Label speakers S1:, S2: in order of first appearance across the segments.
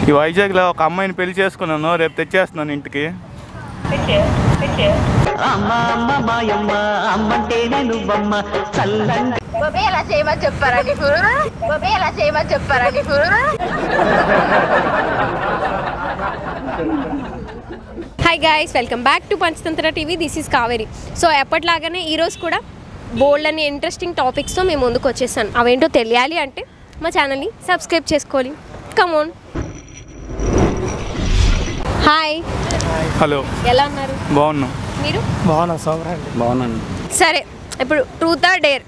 S1: ఈ వైజాగ్లో ఒక అమ్మాయిని పెళ్లి చేసుకున్నాను, రేపు తెచ్చేస్తున్నాను ఇంటికి.
S2: Hi guys, welcome back to Panchatantra TV. This is Kaveri. So ఎప్పటిలాగానే ఈరోజు కూడా బోల్డ్ అని ఇంట్రెస్టింగ్ టాపిక్స్తో మేము ముందుకు వచ్చేసాను. అవేంటో తెలియాలి అంటే మా ఛానల్ని సబ్స్క్రైబ్ చేసుకోవాలి. కమోన్. హాయ్,
S1: హలో,
S2: ఎలా ఉన్నారు?
S1: బాగున్నాం.
S2: మీరు?
S1: బాగున్నాను.
S2: సరే, ఇప్పుడు ట్రూతా డేర్?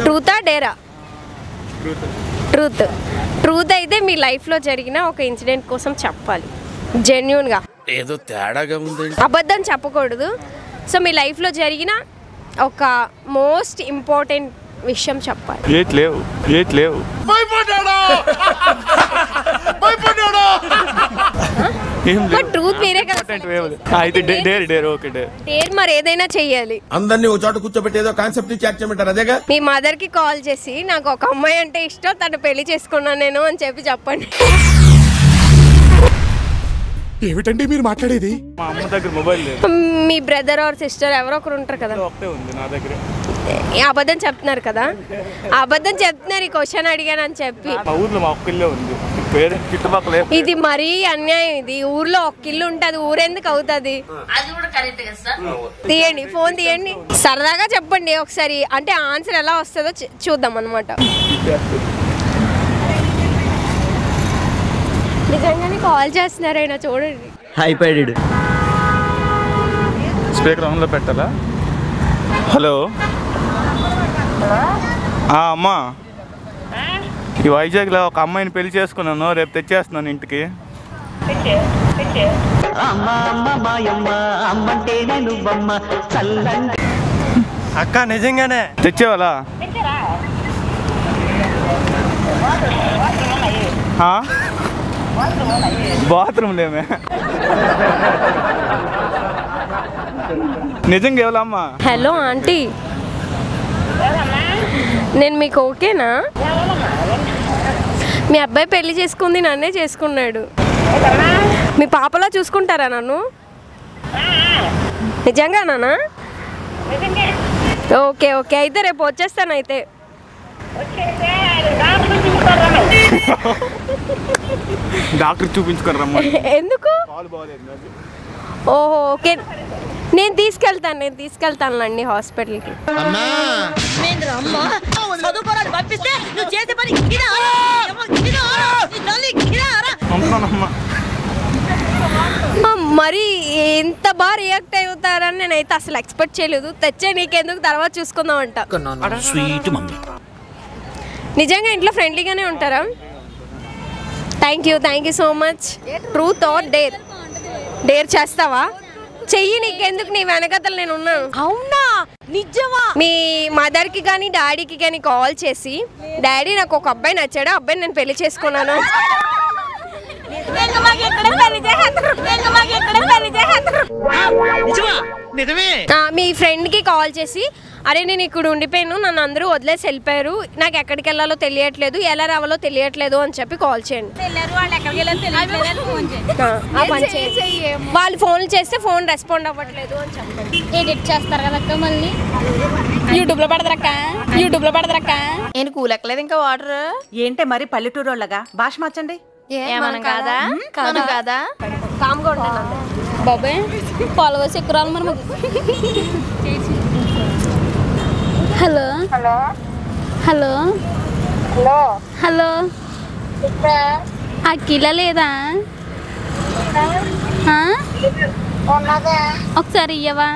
S2: ట్రూతా డేరా? ట్రూత్ అయితే మీ లైఫ్లో జరిగిన ఒక ఇన్సిడెంట్ కోసం చెప్పాలి, జెన్యూన్గా.
S3: ఏదో తేడాగా ఉంది,
S2: అబద్ధం చెప్పకూడదు. సో మీ లైఫ్లో జరిగిన ఒక మోస్ట్ ఇంపార్టెంట్ విషయం చెప్పాలి.
S1: లేవు.
S2: ట్రూత్ మీరే కదా. డేర్ మరి ఏదైనా చెయ్యాలి.
S3: అందరినీ ఒక చోట కూర్చోబెట్టి ఏదో కాన్సెప్ట్ చాట్ చేయమంటారు, అదేగా.
S2: మీ మదర్ కి కాల్ చేసి నాకు ఒక అమ్మాయి అంటే ఇష్టం, తను పెళ్లి చేసుకున్నాను నేను అని చెప్పండి.
S4: ఏమిటండి మీరు మాట్లాడేది?
S1: మా అమ్మ దగ్గర మొబైల్ లేదు.
S2: మీ బ్రదర్ ఆర్ సిస్టర్ ఎవరో ఒకరు ఉంటారు కదా.
S1: ఒకటే ఉంది నా దగ్గర.
S2: అబద్ధం చెప్తున్నారు కదా, అబద్ధం చెప్తున్నారు. ఈ క్వశ్చన్ అడిగాను అని చెప్పి.
S1: మా ఊర్లో మా ఒక్కళ్ళే ఉంది, చుట్టుపక్కల.
S2: ఇది మరీ అన్యాయం. ఇది ఊర్లో ఒక ఇల్లు ఉంటది, ఊరెందుకు అవుతుంది? తీయండి, ఫోన్ తీయండి, సరదాగా చెప్పండి ఒకసారి. అంటే ఆన్సర్ ఎలా వస్తుందో చూద్దాం అన్నమాట. నిజంగానే కాల్ చేస్తున్నారైనా చూడండి.
S5: హైపైడెడ్
S1: స్పీకర్ ఆన్లో పెట్టాలా? హలో, అమ్మా, ఈ వైజాగ్లో ఒక అమ్మాయిని పెళ్లి చేసుకున్నాను, రేపు తెచ్చేస్తున్నాను ఇంటికి.
S5: అక్క నిజంగానే
S1: తెచ్చేవాళ్ళ? బాత్రూమ్ లేమే. నిజంగా ఎవరమ్మా?
S2: హలో ఆంటీ, నేను మీకు ఓకేనా? మీ అబ్బాయి పెళ్లి చేసుకుంది, నన్నే చేసుకున్నాడు. మీ పాపలా చూసుకుంటారా నన్ను? నిజంగానా? ఓకే ఓకే, అయితే రేపు వచ్చేస్తాను. అయితే
S1: డాక్టర్ చూపించుకోరమ్మా.
S2: ఎందుకు? ఓహో, ఓకే, నేను తీసుకెళ్తానులేండి హాస్పిటల్కి. మరి ఎంత బాగా రియాక్ట్ అవుతారని నేనైతే అసలు ఎక్స్పెక్ట్ చేయలేదు. తెచ్చే నీకెందుకు, తర్వాత చూసుకుందాం అంట.
S3: Sweet mummy.
S2: నిజంగా ఇంట్లో ఫ్రెండ్లీగానే ఉంటారా? Thank you so much. Truth or dare? Dare చేస్తావా? చెయ్యి, నీకెందుకు, నీ వెనకతలు నేను ఉన్నాను. అవునా? నిజమా? మీ మదర్కి కానీ డాడీకి కానీ కాల్ చేసి, డాడీ నాకు ఒక అబ్బాయి నచ్చాడు, అబ్బాయిని నేను పెళ్లి చేసుకున్నాను. మీ ఫ్రెండ్కి కాల్ చేసి, అరే నేను ఇక్కడ ఉండిపోయాను, నన్ను అందరూ వదిలేసి వెళ్ళిపోయారు, నాకు ఎక్కడికి వెళ్ళాలో తెలియట్లేదు, ఎలా రావాలో తెలియట్లేదు అని చెప్పి కాల్ చేయండి. వాళ్ళు ఫోన్ చేస్తే ఫోన్ రెస్పాండ్ అవ్వట్లేదు అని చెప్పండి.
S6: ఎడిట్ చేస్తారు కదక్క, మళ్ళీ యూట్యూబ్ లో పెడతారక్క.
S2: నేను కూలెక్కలేదు ఇంకా. వాటర్
S7: ఏంటే మరి పల్లెటూరు వాళ్ళగా భాష మార్చండి.
S6: ఏమన్నా కాదా? కాదా?
S2: కామ్గా ఉంటాను
S6: బాబాయ్. ఫాలోవర్స్ ఎక్కువ రావాలి మరి. హలో అఖిల లేదా? ఒకసారి ఇయ్యవా?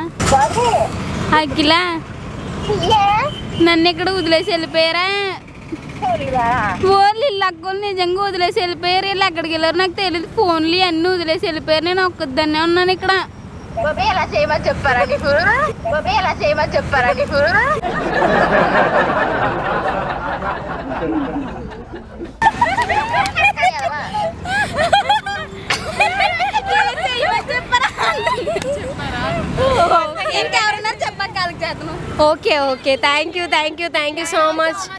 S6: అఖిల, నన్ను ఇక్కడ వదిలేసి వెళ్ళిపోయారా? ఓన్లీ ఇల్లు అక్కలు నిజంగా వదిలేసి వెళ్ళిపోయారు. వీళ్ళు ఎక్కడికి వెళ్ళారు నాకు తెలియదు. ఫోన్లు అన్నీ వదిలేసి వెళ్ళిపోయారు. నేను ఒక్కదాన్నే ఉన్నాను ఇక్కడ.
S2: చెప్పారా నీకు? ఇంకెవరన్నా చెప్పాలి. Okay, thank you so much.